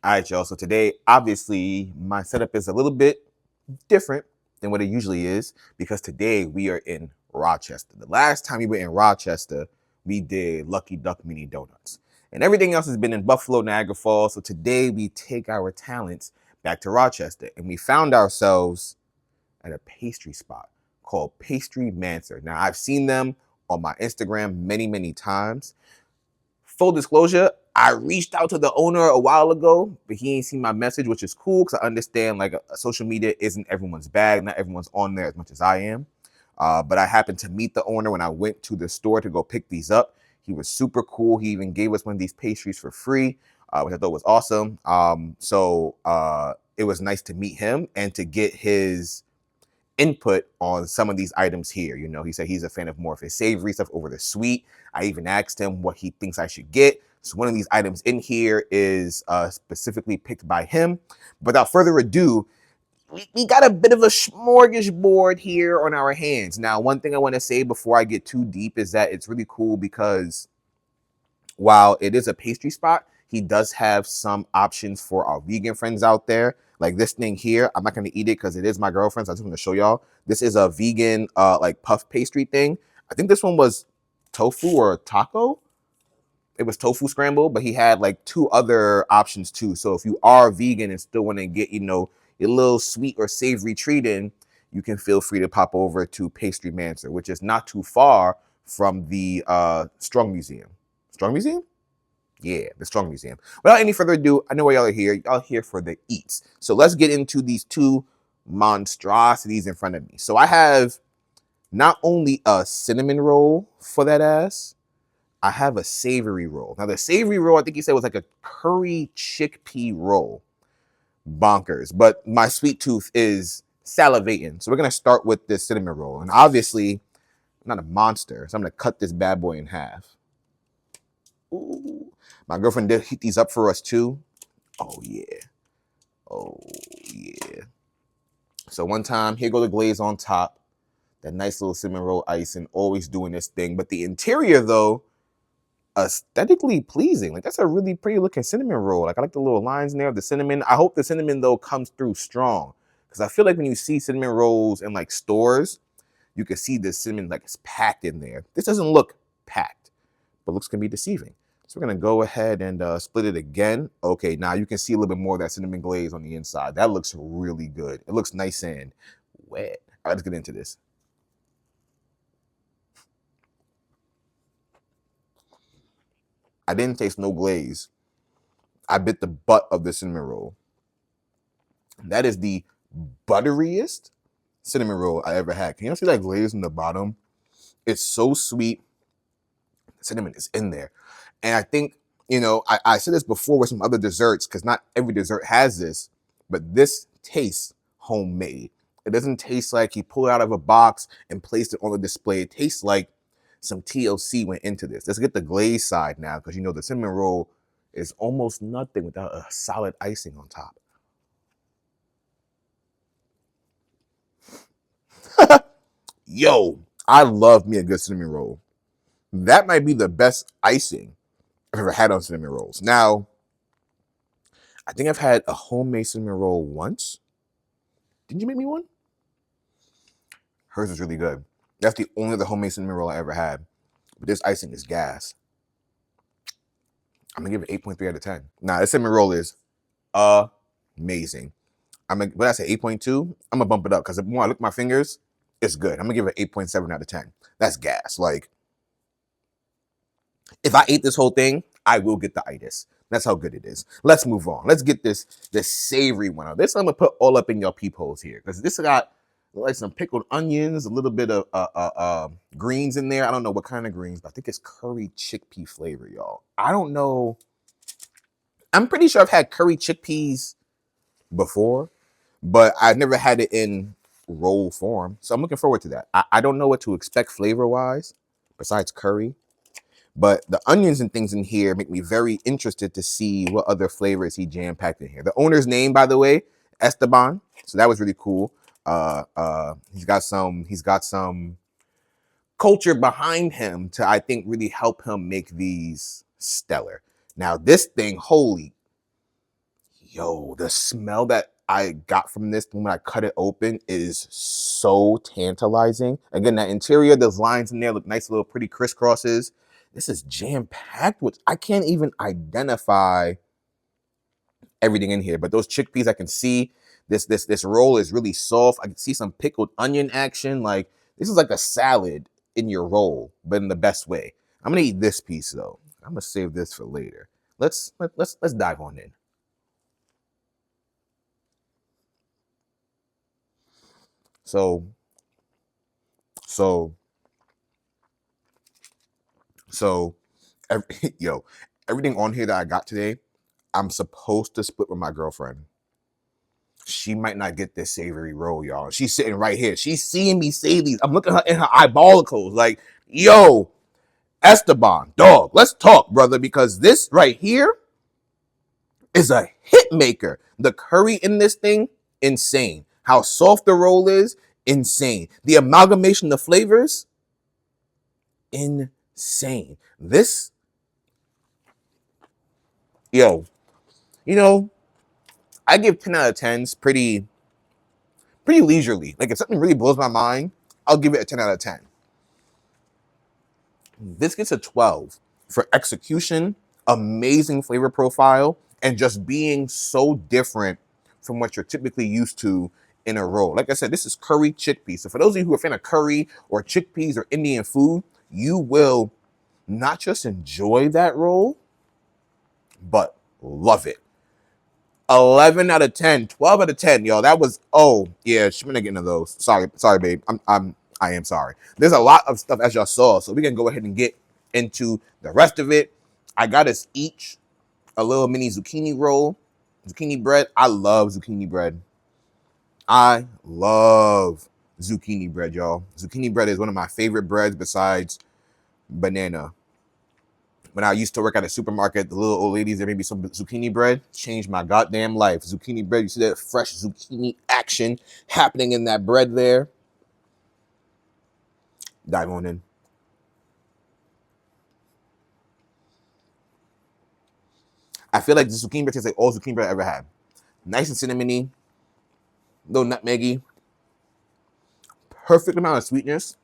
All right, y'all. So today, obviously, my setup is a little bit different than what it usually is because today we are in Rochester. The last time we were in Rochester, we did Lucky Duck Mini Donuts. And everything else has been in Buffalo, Niagara Falls. So today we take our talents back to Rochester and we found ourselves at a pastry spot called Pastrymancer. Now, I've seen them on my Instagram many, many times. Full disclosure, I reached out to the owner a while ago, but he ain't seen my message, which is cool because I understand like social media isn't everyone's bag. Not everyone's on there as much as I am. But I happened to meet the owner when I went to the store to go pick these up. He was super cool. He even gave us one of these pastries for free, which I thought was awesome. It was nice to meet him and to get his input on some of these items here. You know, he said he's a fan of more of his savory stuff over the sweet. I even asked him what he thinks I should get. So one of these items in here is specifically picked by him. Without further ado, we got a bit of a smorgasbord here on our hands. Now, one thing I want to say before I get too deep is that it's really cool because while it is a pastry spot, he does have some options for our vegan friends out there. Like this thing here, I'm not going to eat it because it is my girlfriend's. I just want to show y'all. This is a vegan like puff pastry thing. I think this one was tofu or taco. It was tofu scrambled, but he had like 2 other options too. So if you are vegan and still want to get, you know, a little sweet or savory treat in, you can feel free to pop over to Pastrymancer, which is not too far from the Strong Museum. Strong Museum? Yeah, the Strong Museum. Without any further ado, I know why y'all are here. Y'all here for the eats. So let's get into these 2 monstrosities in front of me. So I have not only a cinnamon roll for that ass, I have a savory roll. Now the savory roll, I think he said was like a curry chickpea roll. Bonkers. But my sweet tooth is salivating. So we're going to start with this cinnamon roll. And obviously, I'm not a monster, so I'm going to cut this bad boy in half. Ooh. My girlfriend did heat these up for us too. Oh yeah. Oh yeah. So one time, here go the glaze on top. That nice little cinnamon roll icing, always doing this thing. But the interior though, aesthetically pleasing. Like that's a really pretty looking cinnamon roll. Like I like the little lines in there of the cinnamon. I hope the cinnamon though comes through strong. Because I feel like when you see cinnamon rolls in like stores, you can see the cinnamon like it's packed in there. This doesn't look packed, but looks can be deceiving. So we're gonna go ahead and split it again. Okay, now you can see a little bit more of that cinnamon glaze on the inside. That looks really good. It looks nice and wet. All right, let's get into this. I didn't taste no glaze. I bit the butt of the cinnamon roll. That is the butteriest cinnamon roll I ever had. Can you see that glaze in the bottom? It's so sweet. Cinnamon is in there. And I think, you know, I said this before with some other desserts because not every dessert has this, but this tastes homemade. It doesn't taste like he pulled it out of a box and placed it on the display. It tastes like some TLC went into this. Let's get the glaze side now because, you know, the cinnamon roll is almost nothing without a solid icing on top. Yo, I love me a good cinnamon roll. That might be the best icing I've ever had on cinnamon rolls. Now, I think I've had a homemade cinnamon roll once. Didn't you make me one? Hers is really good. That's the only other homemade cinnamon roll I ever had. But this icing is gas. I'm gonna give it 8.3 out of 10. Nah, this cinnamon roll is amazing. When I say 8.2, I'm gonna bump it up because the more I look at my fingers, it's good. I'm gonna give it 8.7 out of 10. That's gas. Like, if I ate this whole thing, I will get the itis. That's how good it is. Let's move on. Let's get this savory one out. This I'm gonna put all up in your peepholes here because this got like some pickled onions, a little bit of greens in there. I don't know what kind of greens, but I think it's curry chickpea flavor, y'all. I don't know. I'm pretty sure I've had curry chickpeas before, but I've never had it in roll form. So I'm looking forward to that. I don't know what to expect flavor-wise besides curry. But the onions and things in here make me very interested to see what other flavors he jam-packed in here. The owner's name, by the way, Esteban. So that was really cool. He's got some culture behind him to, I think, really help him make these stellar. Now, this thing, holy, Yo, the smell that I got from this when I cut it open is so tantalizing. Again, that interior, those lines in there look nice, little pretty crisscrosses. This is jam-packed with, I can't even identify everything in here, but those chickpeas I can see. This roll is really soft. I can see some pickled onion action. Like, this is like a salad in your roll, but in the best way. I'm gonna eat this piece though. I'm gonna save this for later. Let's dive on in. So so so yo, everything on here that I got today, I'm supposed to split with my girlfriend. She might not get this savory roll, y'all. She's sitting right here. She's seeing me say these. I'm looking at her in her eyeballicles like, yo, Esteban, dog, let's talk, brother, because this right here is a hit maker. The curry in this thing, insane. How soft the roll is, insane. The amalgamation of flavors, insane. This, yo, you know, I give 10 out of 10s pretty leisurely. Like, if something really blows my mind, I'll give it a 10 out of 10. This gets a 12 for execution, amazing flavor profile, and just being so different from what you're typically used to in a roll. Like I said, this is curry chickpeas. So for those of you who are a fan of curry or chickpeas or Indian food, you will not just enjoy that roll, but love it. 11 out of 10, 12 out of 10, yo. That was, oh, yeah, she's gonna get into those. Sorry, babe. I am sorry. There's a lot of stuff as y'all saw, so we can go ahead and get into the rest of it. I got us each a little mini zucchini roll, zucchini bread. I love zucchini bread. I love zucchini bread, y'all. Zucchini bread is one of my favorite breads besides banana. When I used to work at a supermarket, the little old ladies, there may be some zucchini bread, changed my goddamn life. Zucchini bread, you see that fresh zucchini action happening in that bread there. Dive on in. I feel like the zucchini bread tastes like all zucchini bread I ever had. Nice and cinnamony, little nutmeggy, perfect amount of sweetness,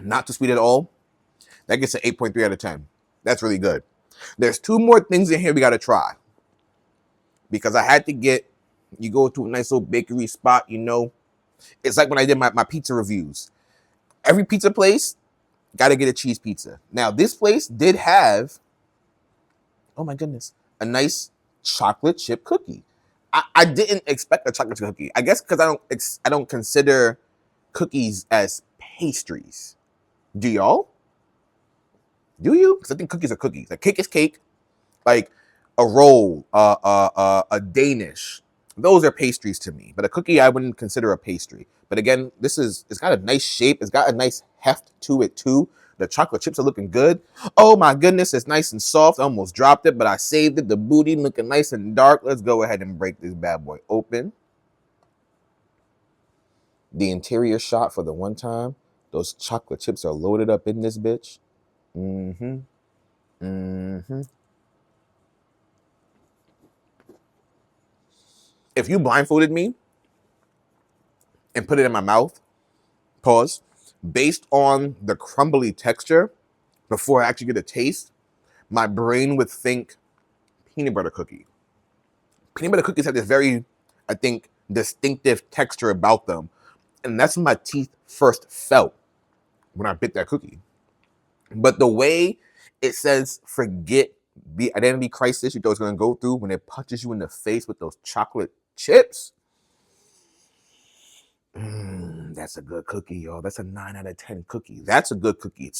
not too sweet at all. That gets an 8.3 out of 10. That's really good. There's two more things in here we got to try. Because I had to get, you go to a nice little bakery spot, you know. It's like when I did my pizza reviews. Every pizza place got to get a cheese pizza. Now, this place did have, oh my goodness, a nice chocolate chip cookie. I didn't expect a chocolate chip cookie. I guess because I don't consider cookies as pastries. Do y'all? Do you? Because I think cookies are cookies. Like, cake is cake. Like a roll, a Danish. Those are pastries to me. But a cookie, I wouldn't consider a pastry. But again, it's got a nice shape. It's got a nice heft to it too. The chocolate chips are looking good. Oh my goodness, it's nice and soft. I almost dropped it, but I saved it. The booty looking nice and dark. Let's go ahead and break this bad boy open. The interior shot for the one time. Those chocolate chips are loaded up in this bitch. Mm-hmm. Mm-hmm. If you blindfolded me and put it in my mouth, pause, based on the crumbly texture, before I actually get a taste, my brain would think peanut butter cookie. Peanut butter cookies have this very, I think, distinctive texture about them. And that's what my teeth first felt when I bit that cookie. But the way it says, forget the identity crisis you thought was going to go through when it punches you in the face with those chocolate chips, that's a good cookie, y'all. That's a 9 out of 10 cookie. That's a good cookie.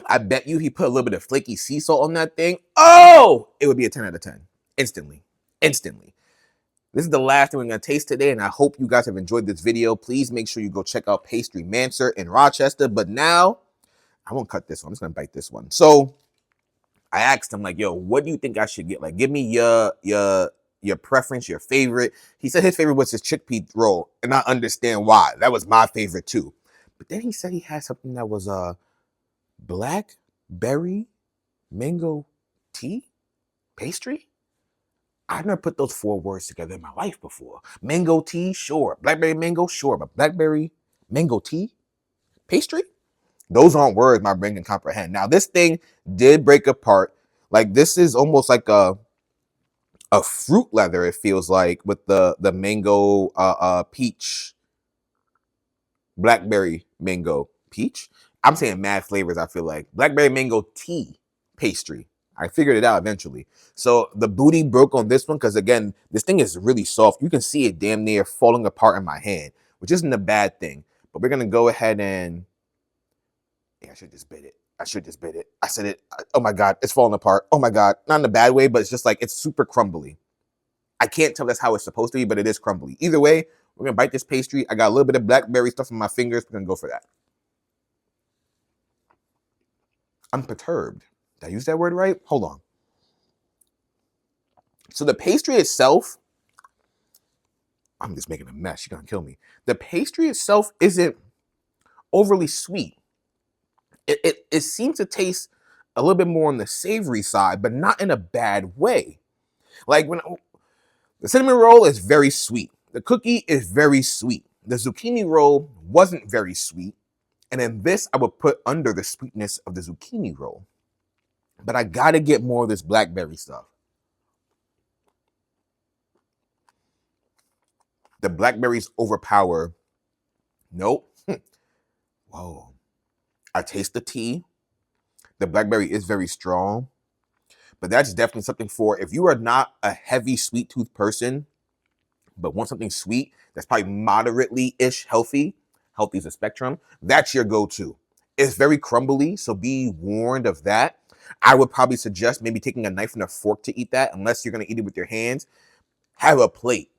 I bet you he put a little bit of flaky sea salt on that thing. Oh, it would be a 10 out of 10. Instantly. This is the last thing we're going to taste today, and I hope you guys have enjoyed this video. Please make sure you go check out Pastrymancer in Rochester. But now, I won't cut this one. I'm just going to bite this one. So, I asked him, like, yo, what do you think I should get? Like, give me your preference, your favorite. He said his favorite was his chickpea roll, and I understand why. That was my favorite too. But then he said he had something that was blackberry mango tea pastry. I've never put those 4 words together in my life before. Mango tea, sure. Blackberry mango, sure. But blackberry mango tea pastry? Those aren't words my brain can comprehend. Now, this thing did break apart. Like, this is almost like a fruit leather, it feels like, with the mango peach, blackberry mango peach. I'm saying mad flavors, I feel like. Blackberry mango tea pastry. I figured it out eventually. So the booty broke on this one because, again, this thing is really soft. You can see it damn near falling apart in my hand, which isn't a bad thing. But we're going to go ahead and... Yeah, I should just bit it. I said it. Oh my God, it's falling apart. Oh my God. Not in a bad way, but it's just like, it's super crumbly. I can't tell that's how it's supposed to be, but it is crumbly. Either way, we're going to bite this pastry. I got a little bit of blackberry stuff in my fingers. We're going to go for that. I'm perturbed. Did I use that word right? Hold on. So the pastry itself, I'm just making a mess. She's going to kill me. The pastry itself isn't overly sweet. It seems to taste a little bit more on the savory side, but not in a bad way. Like, when the cinnamon roll is very sweet. The cookie is very sweet. The zucchini roll wasn't very sweet. And then this I would put under the sweetness of the zucchini roll. But I gotta get more of this blackberry stuff. The blackberries overpower. Nope. Whoa. I taste the tea. The blackberry is very strong. But that's definitely something for, if you are not a heavy sweet tooth person, but want something sweet that's probably moderately-ish healthy is a spectrum, that's your go-to. It's very crumbly, so be warned of that. I would probably suggest maybe taking a knife and a fork to eat that, unless you're going to eat it with your hands. Have a plate,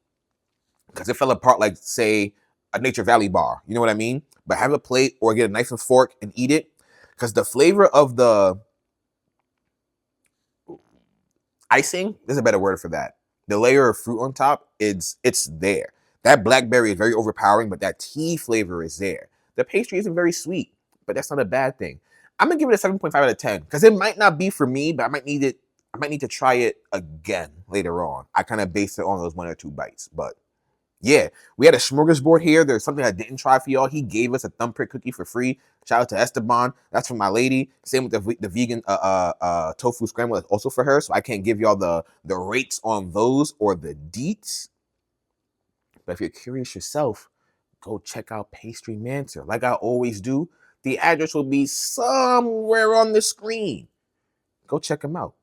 because it fell apart like, say, a Nature Valley bar. You know what I mean? But have a plate or get a knife and fork and eat it, because the flavor of the icing, there's a better word for that. The layer of fruit on top, it's there. That blackberry is very overpowering, but that tea flavor is there. The pastry isn't very sweet, but that's not a bad thing. I'm gonna give it a 7.5 out of 10 because it might not be for me, but I might need to try it again later on. I kind of based it on those 1 or 2 bites, but yeah, we had a smorgasbord here. There's something I didn't try for y'all. He gave us a thumbprint cookie for free. Shout out to Esteban. That's for my lady. Same with the vegan tofu scramble. That's also for her. So I can't give y'all the rates on those or the deets. But if you're curious yourself, go check out Pastrymancer. Like I always do, the address will be somewhere on the screen. Go check them out.